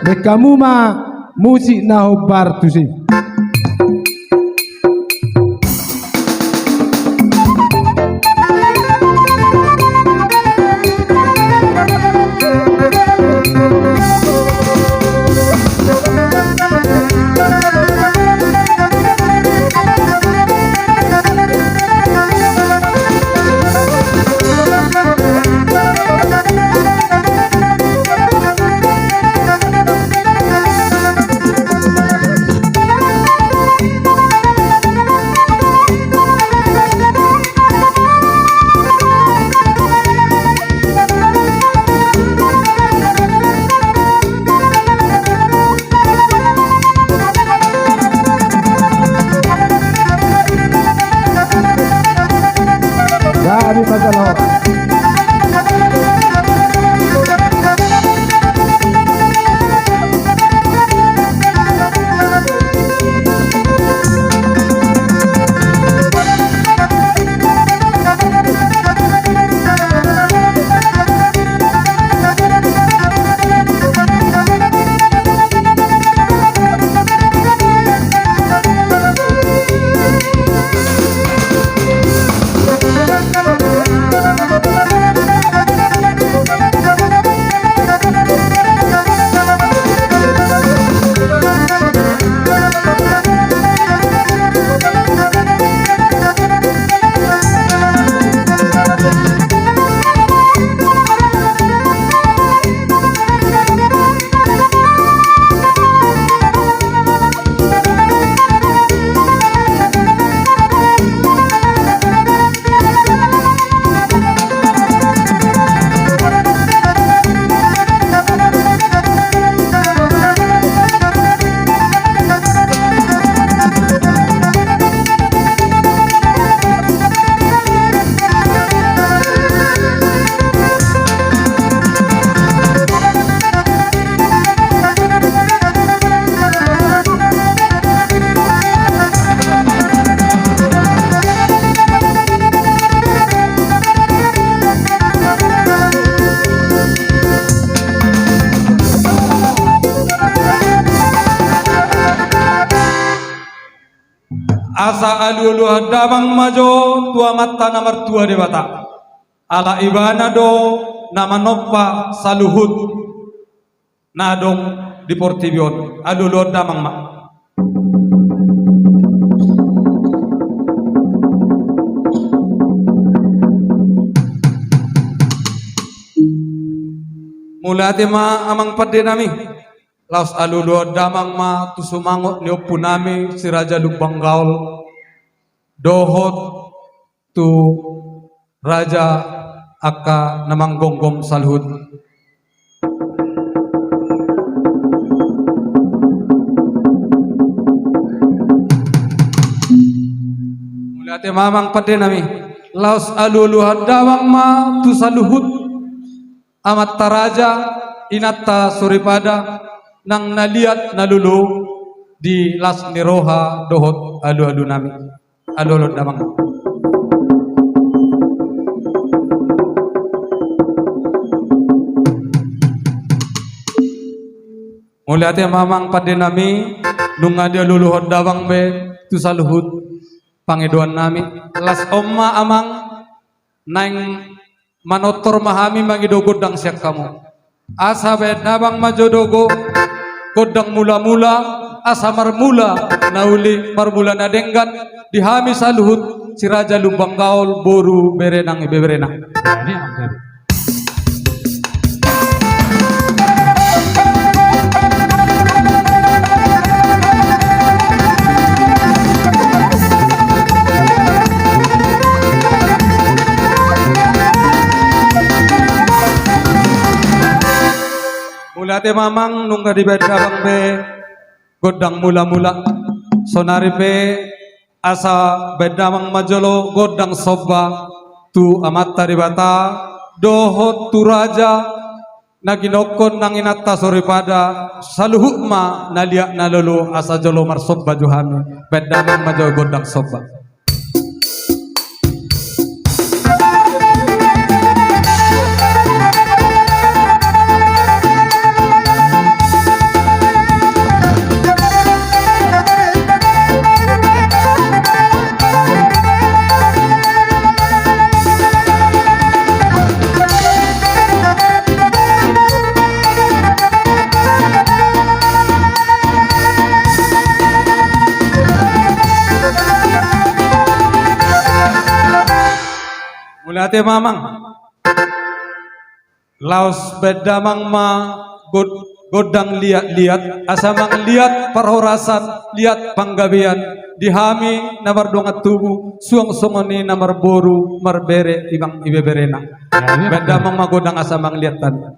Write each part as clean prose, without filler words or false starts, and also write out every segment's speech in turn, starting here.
kamu mah musik na hobar tu sih. Dari masalah asa alulu hadamang majo tua mata nomor tua dewata ala ibana do nama noppa saluhut nadong di Portibion alulu hadamang ma mulai ma amang pade nami laos alulu damang ma tu sumangot ni opunami si Raja Lubang Gaul dohot tu Raja aka namang gonggom salhud mulai mamang pade nami laos alulu damang ma tu saluhud amat taraja inatta suripada nang naliat nalulu di las niroha dohot alu-alu nami alu-alu damang mulai ate mamang pade nami nunga dia luluhot dawang be tu saluhut pangeduan nami las omma amang nang manotor mahami mangido godang siak kamu asa be dabang majodogo godang mula-mula asa marmula nauli marmula nadenggan dihami saluhut si Raja Lubang Gaul boru berenang ibe berenang mulai mamang nungga di bedabang be godang mula-mula sonari pe asa bedamang majolo godang soba tu amat taribata dohot tu raja naginokon nang inatta soripada saluhukma nalia nalolo asa jolo marsobba juhami bedamang majolo godang soba Mula ate mamang laos bedamang ma godang liat-liat asamang liat parhorasan liat panggabian dihami namar dongat tubuh suang songoni namar boru marbere ibang ibeberena bedamang magodang asamang liatan.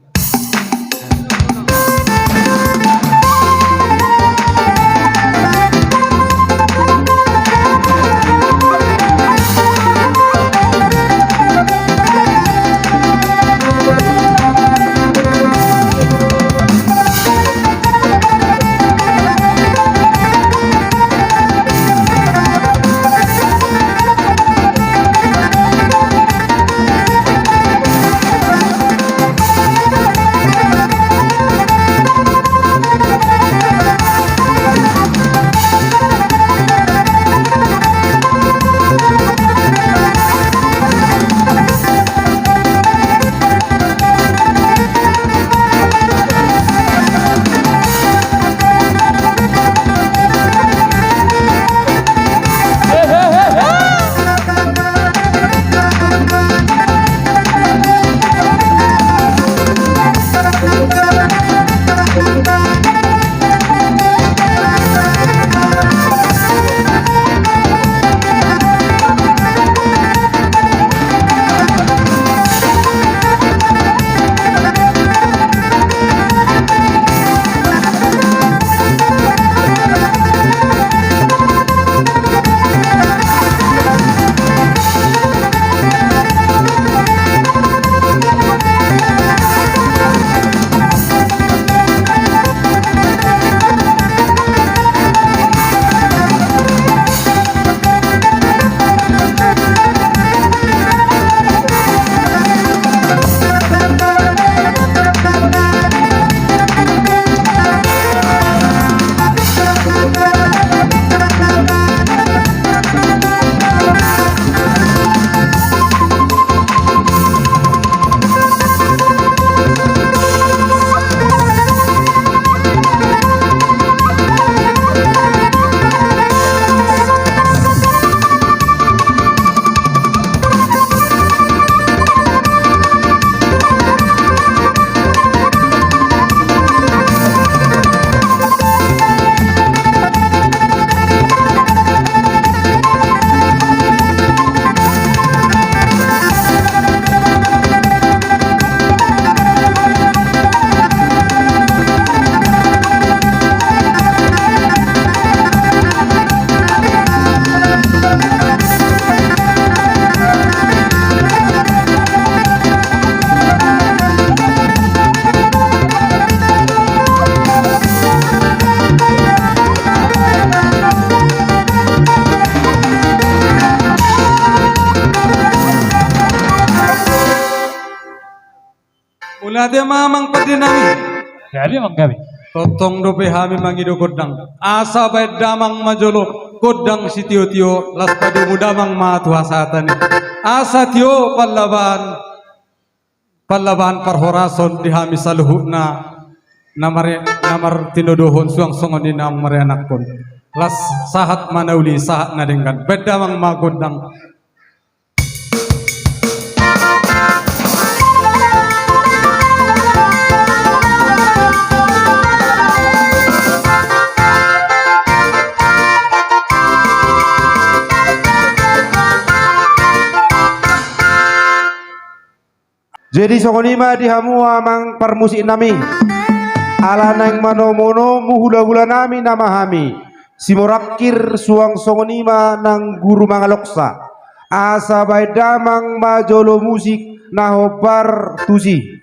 Ulade mamang padinami. Jadi mang kami. Totong dope hami mangido godang. Asa bae damang majolo godang si tio las padu mudamang matu hasatani. Asa tio pallaban parhorason dihami saluhuna namar tinodohon suang songon di nam marianakon. Las sahat manauli sahat nadengkan. Bedamang magodang. Jadi songonima dihamua mang permusik nami ala nang manomono muhula-hula nami nama hami simorakir suang songonima nang guru mangaloksa asa bae damang majolo musik nahobar tusi.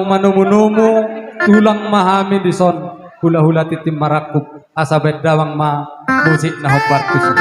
manumu-numu tulang mahami dison hula-hula titim marakup asabet dawang ma musik na hobbar tusuk.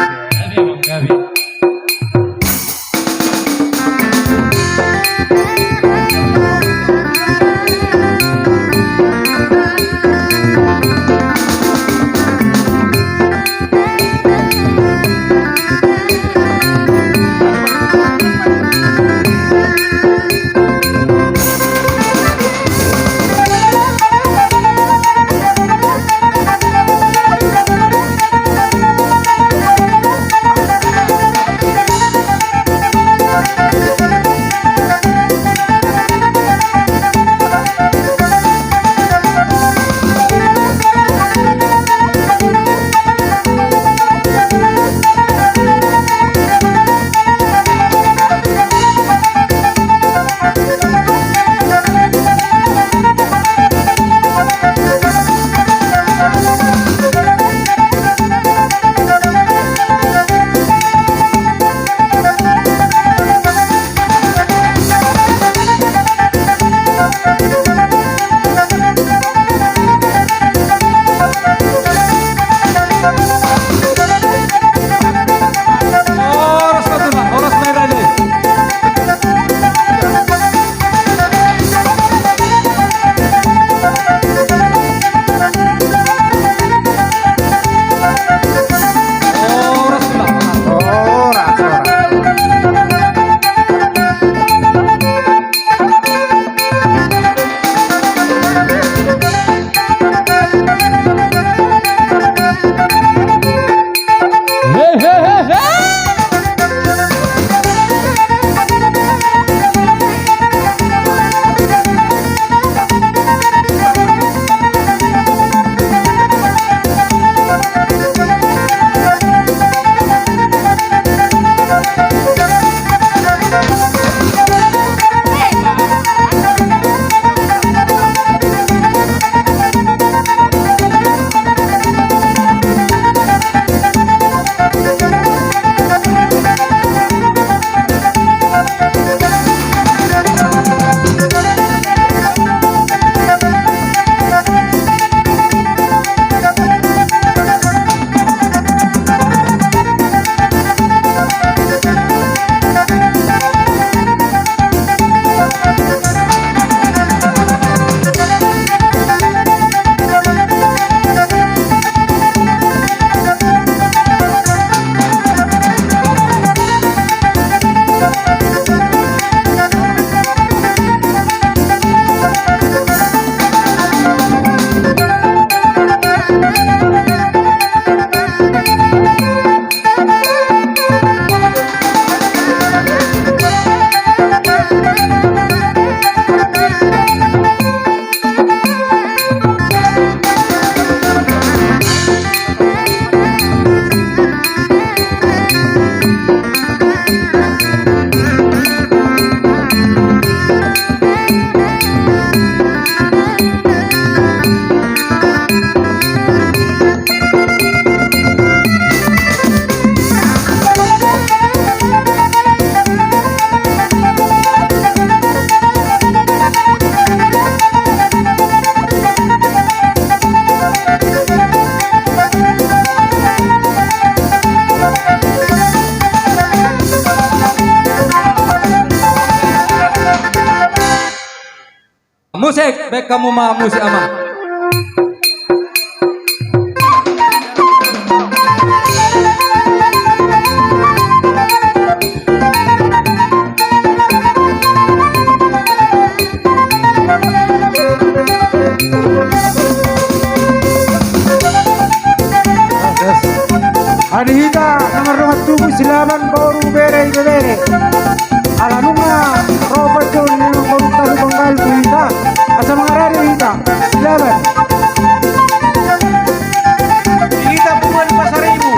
Musik, baik kamu mah musik ama. Adihita nomor 27 silaban baru bere bere. Alanunga Robert John yang baru tahu banggal kita. Asa mengarari kita silaban. Kita bukan pasar ibu.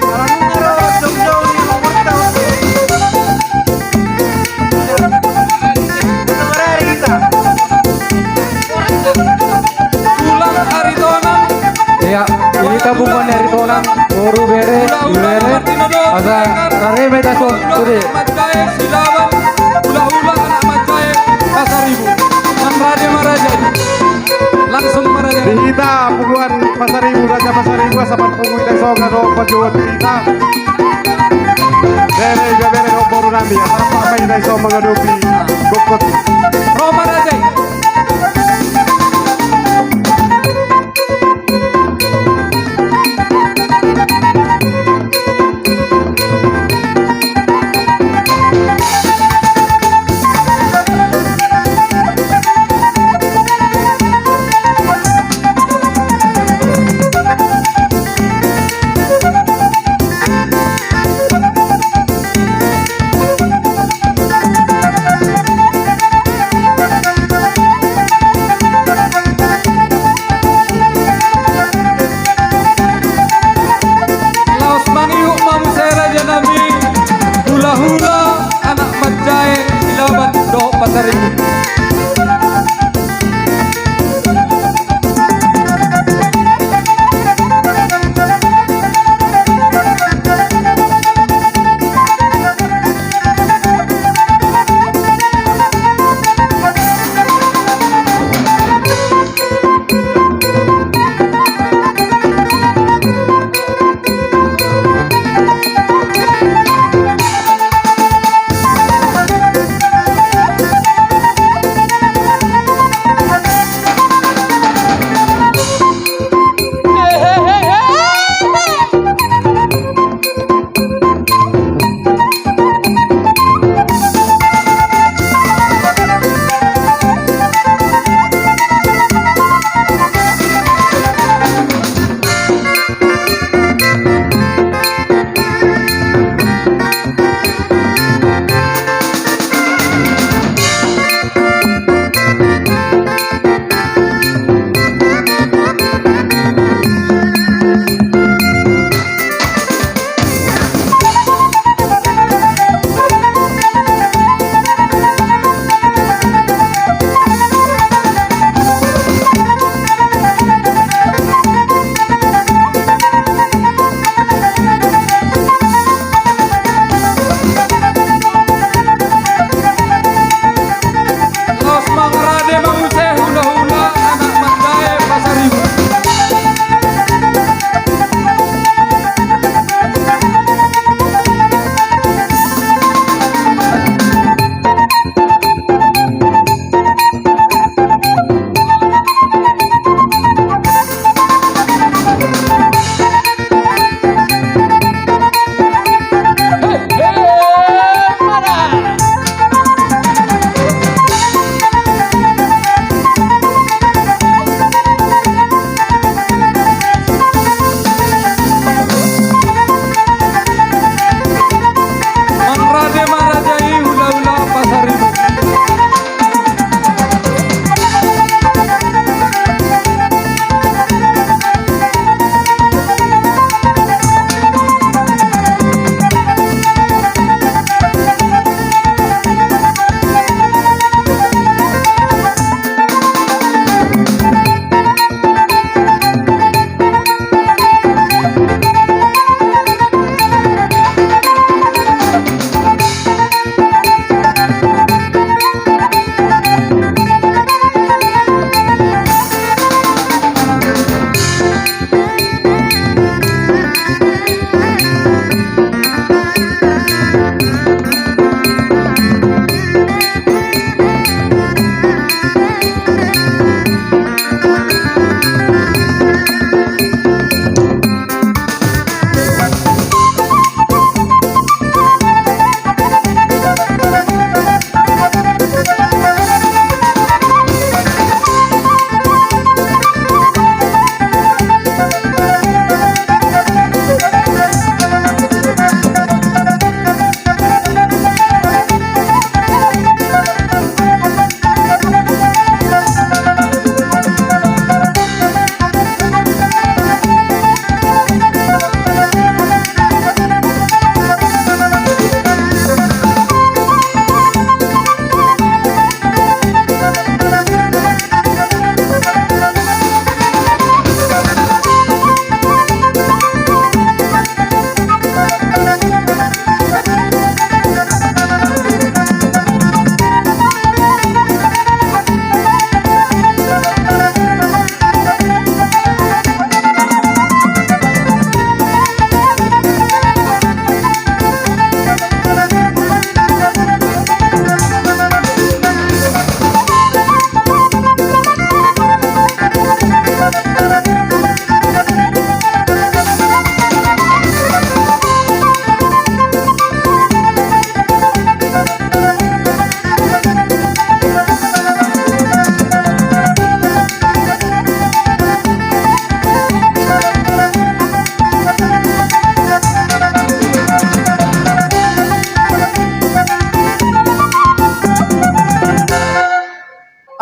Alanunga Robert John yang baru tahu. Mengarari kita. Pulang hari tonang. Ya, kita bukan dari tonang. Baru bere, asa kare beta so sudah. Silaban, ula-ula anak macai pasar ibu. Man radio Marajay. Langsung Marajay. Dihita, puluhan Pasaribu, Raja Pasaribu, saban pungun desong ano pajuot kita. Bere no baru nami, apa may deso mga dupi, bukot. Pro Marajay.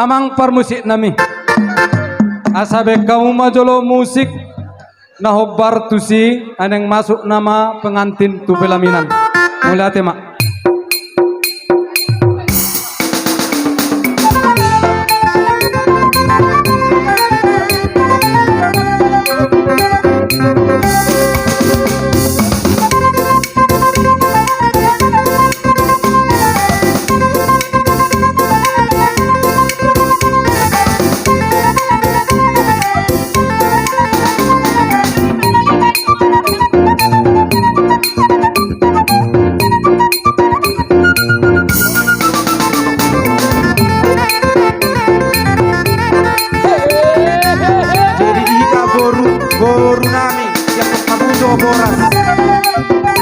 amang permusik nami. Asabe kamu majolo musik na hobbar tusi aneng masuk nama pengantin tu pelaminan. Mulai tema. Jadi ika boru nami yang kabudo boras.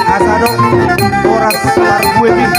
Asado boras lar gue bin.